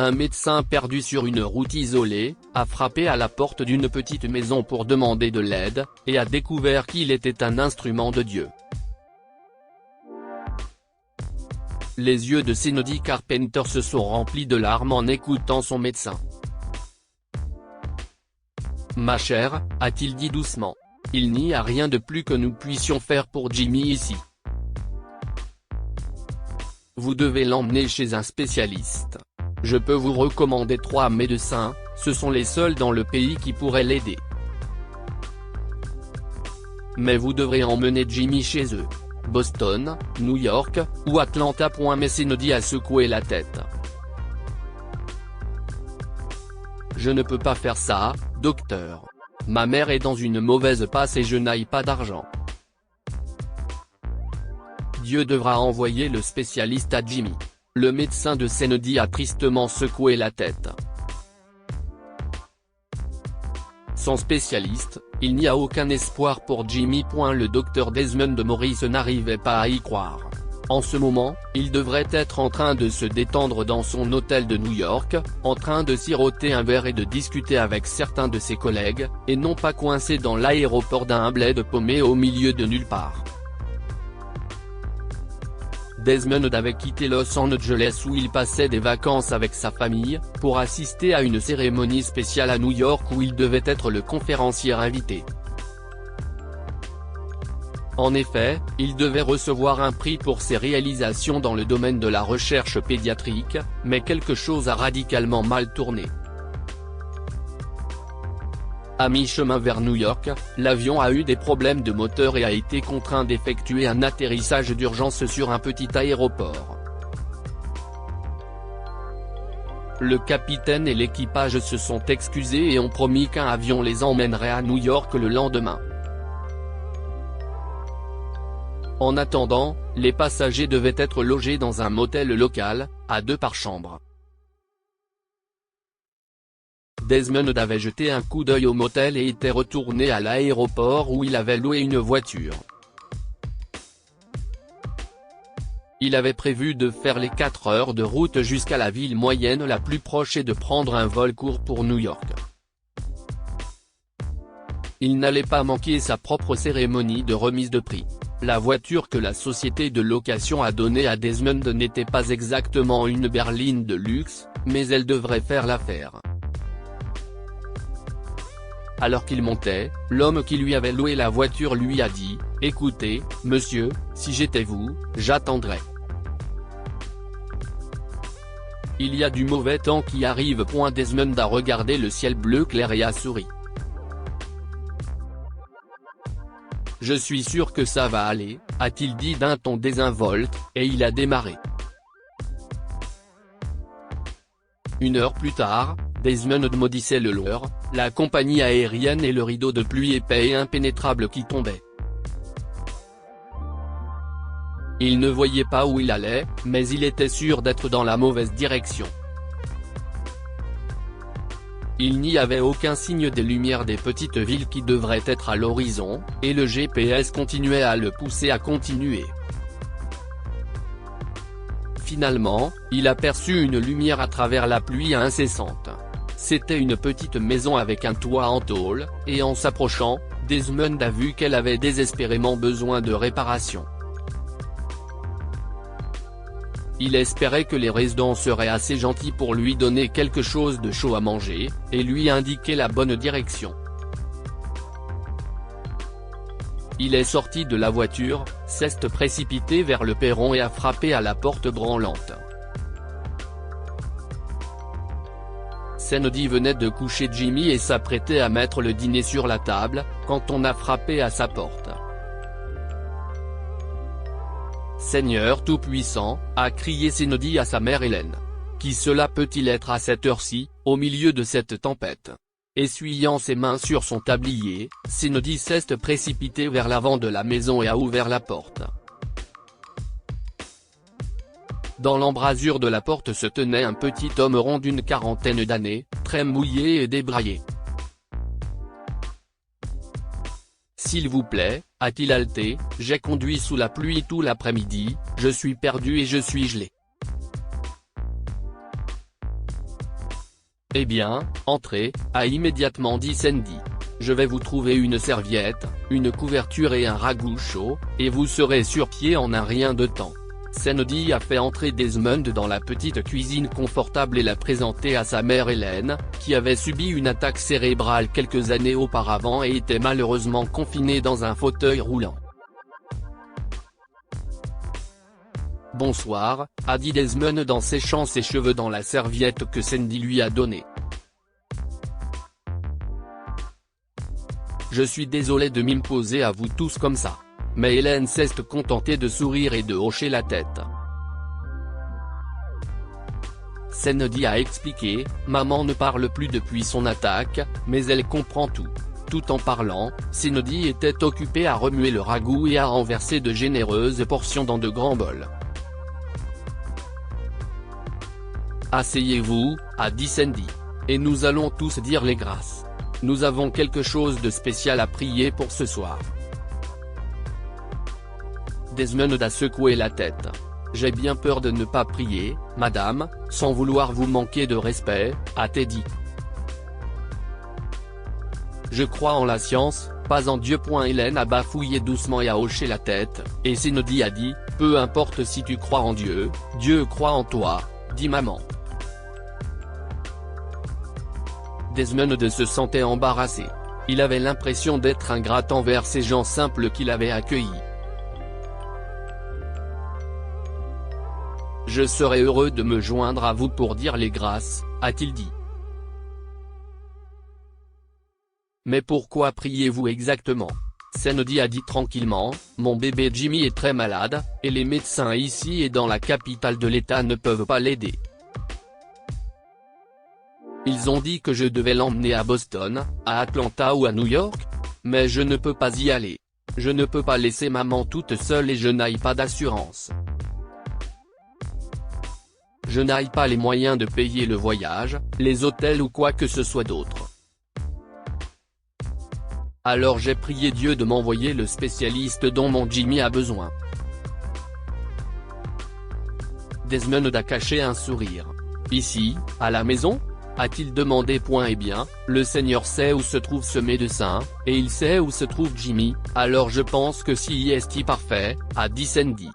Un médecin perdu sur une route isolée, a frappé à la porte d'une petite maison pour demander de l'aide, et a découvert qu'il était un instrument de Dieu. Les yeux de Senody Carpenter se sont remplis de larmes en écoutant son médecin. « Ma chère », a-t-il dit doucement, « il n'y a rien de plus que nous puissions faire pour Jimmy ici. Vous devez l'emmener chez un spécialiste. Je peux vous recommander 3 médecins, ce sont les seuls dans le pays qui pourraient l'aider. Mais vous devrez emmener Jimmy chez eux. Boston, New York, ou Atlanta. Mais Senody a secoué la tête. Je ne peux pas faire ça, docteur. Ma mère est dans une mauvaise passe et je n'ai pas d'argent. Dieu devra envoyer le spécialiste à Jimmy. Le médecin de Senody a tristement secoué la tête. Sans spécialiste, il n'y a aucun espoir pour Jimmy. Le docteur Desmond Morris n'arrivait pas à y croire. En ce moment, il devrait être en train de se détendre dans son hôtel de New York, en train de siroter un verre et de discuter avec certains de ses collègues, et non pas coincé dans l'aéroport d'un bled paumé au milieu de nulle part. Desmond avait quitté Los Angeles où il passait des vacances avec sa famille, pour assister à une cérémonie spéciale à New York où il devait être le conférencier invité. En effet, il devait recevoir un prix pour ses réalisations dans le domaine de la recherche pédiatrique, mais quelque chose a radicalement mal tourné. À mi-chemin vers New York, l'avion a eu des problèmes de moteur et a été contraint d'effectuer un atterrissage d'urgence sur un petit aéroport. Le capitaine et l'équipage se sont excusés et ont promis qu'un avion les emmènerait à New York le lendemain. En attendant, les passagers devaient être logés dans un motel local, à 2 par chambre. Desmond avait jeté un coup d'œil au motel et était retourné à l'aéroport où il avait loué une voiture. Il avait prévu de faire les 4 heures de route jusqu'à la ville moyenne la plus proche et de prendre un vol court pour New York. Il n'allait pas manquer sa propre cérémonie de remise de prix. La voiture que la société de location a donnée à Desmond n'était pas exactement une berline de luxe, mais elle devrait faire l'affaire. Alors qu'il montait, l'homme qui lui avait loué la voiture lui a dit « Écoutez, monsieur, si j'étais vous, j'attendrais. Il y a du mauvais temps qui arrive. » Desmond a regardé le ciel bleu clair et a souri. « Je suis sûr que ça va aller », a-t-il dit d'un ton désinvolte, et il a démarré. 1 heure plus tard, Desmond maudissait le leurre, la compagnie aérienne et le rideau de pluie épais et impénétrable qui tombait. Il ne voyait pas où il allait, mais il était sûr d'être dans la mauvaise direction. Il n'y avait aucun signe des lumières des petites villes qui devraient être à l'horizon, et le GPS continuait à le pousser à continuer. Finalement, il aperçut une lumière à travers la pluie incessante. C'était une petite maison avec un toit en tôle, et en s'approchant, Desmond a vu qu'elle avait désespérément besoin de réparation. Il espérait que les résidents seraient assez gentils pour lui donner quelque chose de chaud à manger, et lui indiquer la bonne direction. Il est sorti de la voiture, s'est précipité vers le perron et a frappé à la porte branlante. Senody venait de coucher Jimmy et s'apprêtait à mettre le dîner sur la table, quand on a frappé à sa porte. « Seigneur Tout-Puissant », a crié Senody à sa mère Hélène. « Qui cela peut-il être à cette heure-ci, au milieu de cette tempête ?» Essuyant ses mains sur son tablier, Senody s'est précipité vers l'avant de la maison et a ouvert la porte. Dans l'embrasure de la porte se tenait un petit homme rond d'une 40aine d'années, très mouillé et débraillé. « S'il vous plaît », a-t-il haleté, « j'ai conduit sous la pluie tout l'après-midi, je suis perdu et je suis gelé. » Eh bien, entrez, a immédiatement dit Sandy. Je vais vous trouver une serviette, une couverture et un ragoût chaud, et vous serez sur pied en un rien de temps. Sandy a fait entrer Desmond dans la petite cuisine confortable et l'a présenté à sa mère Hélène, qui avait subi une attaque cérébrale quelques années auparavant et était malheureusement confinée dans un fauteuil roulant. Bonsoir, a dit Desmond en séchant ses cheveux dans la serviette que Sandy lui a donnée. Je suis désolé de m'imposer à vous tous comme ça. Mais Hélène s'est contentée de sourire et de hocher la tête. Sandy a expliqué, maman ne parle plus depuis son attaque, mais elle comprend tout. Tout en parlant, Sandy était occupée à remuer le ragoût et à renverser de généreuses portions dans de grands bols. Asseyez-vous, a dit Sandy. Et nous allons tous dire les grâces. Nous avons quelque chose de spécial à prier pour ce soir. Desmond a secoué la tête. J'ai bien peur de ne pas prier, madame, sans vouloir vous manquer de respect, a-t-il dit. Je crois en la science, pas en Dieu. Hélène a bafouillé doucement et a hoché la tête, et Sandy a dit, peu importe si tu crois en Dieu, Dieu croit en toi, dit maman. Desmond se sentait embarrassé. Il avait l'impression d'être ingrat envers ces gens simples qu'il avait accueillis. Je serais heureux de me joindre à vous pour dire les grâces, a-t-il dit. Mais pourquoi priez-vous exactement? Sandy a dit tranquillement, mon bébé Jimmy est très malade, et les médecins ici et dans la capitale de l'État ne peuvent pas l'aider. Ils ont dit que je devais l'emmener à Boston, à Atlanta ou à New York, mais je ne peux pas y aller. Je ne peux pas laisser maman toute seule et je n'ai pas d'assurance. Je n'ai pas les moyens de payer le voyage, les hôtels ou quoi que ce soit d'autre. Alors j'ai prié Dieu de m'envoyer le spécialiste dont mon Jimmy a besoin. Desmond a caché un sourire. Ici, à la maison? A-t-il demandé. Eh bien, le Seigneur sait où se trouve ce médecin, et il sait où se trouve Jimmy, alors je pense que si est parfait, a dit Sandy.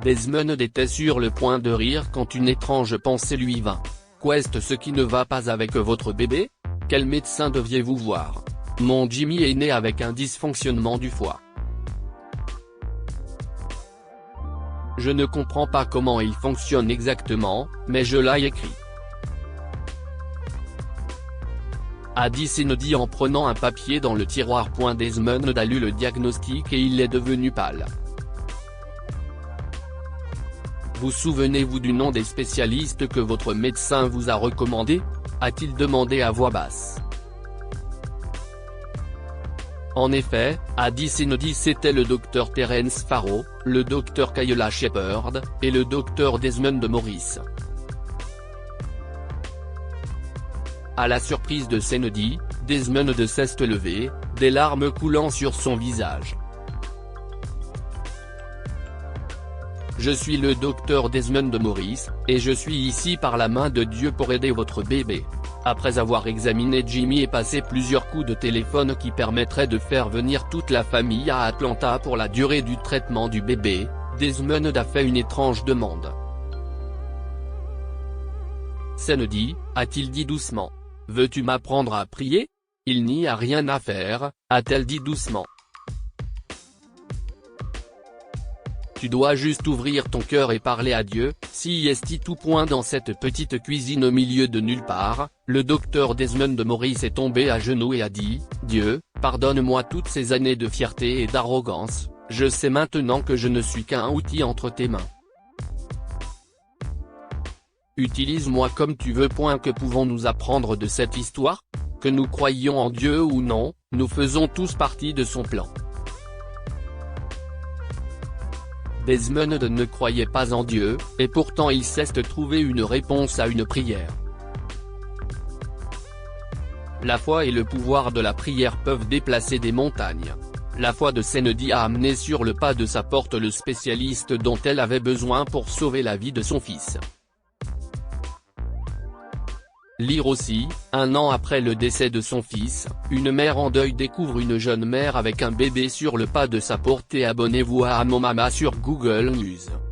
Desmond était sur le point de rire quand une étrange pensée lui vint. Qu'est-ce ce qui ne va pas avec votre bébé? Quel médecin deviez-vous voir? Mon Jimmy est né avec un dysfonctionnement du foie. Je ne comprends pas comment il fonctionne exactement, mais je l'ai écrit. A dit Sandy en prenant un papier dans le tiroir. Desmond a lu le diagnostic et il est devenu pâle. Vous souvenez-vous du nom des spécialistes que votre médecin vous a recommandé? A-t-il demandé à voix basse. En effet, a dit Sandy, c'était le docteur Terence Farrow, le docteur Kayla Shepherd, et le docteur Desmond Morris. À la surprise de Sandy, Desmond s'est levé, des larmes coulant sur son visage. Je suis le docteur Desmond Morris, et je suis ici par la main de Dieu pour aider votre bébé. Après avoir examiné Jimmy et passé plusieurs coups de téléphone qui permettraient de faire venir toute la famille à Atlanta pour la durée du traitement du bébé, Desmond a fait une étrange demande. Sandy, a-t-il dit doucement. Veux-tu m'apprendre à prier? Il n'y a rien à faire, a-t-elle dit doucement. Tu dois juste ouvrir ton cœur et parler à Dieu. Si est tout. Dans cette petite cuisine au milieu de nulle part, le docteur Desmond Morris est tombé à genoux et a dit, Dieu, pardonne-moi toutes ces années de fierté et d'arrogance, je sais maintenant que je ne suis qu'un outil entre tes mains. Utilise-moi comme tu veux. Que pouvons-nous apprendre de cette histoire? Que nous croyions en Dieu ou non, nous faisons tous partie de son plan. Desmond ne croyait pas en Dieu, et pourtant il s'est trouvé une réponse à une prière. La foi et le pouvoir de la prière peuvent déplacer des montagnes. La foi de Sandy a amené sur le pas de sa porte le spécialiste dont elle avait besoin pour sauver la vie de son fils. Lire aussi, 1 an après le décès de son fils, une mère en deuil découvre une jeune mère avec un bébé sur le pas de sa porte. Abonnez-vous à Mon Mama sur Google News.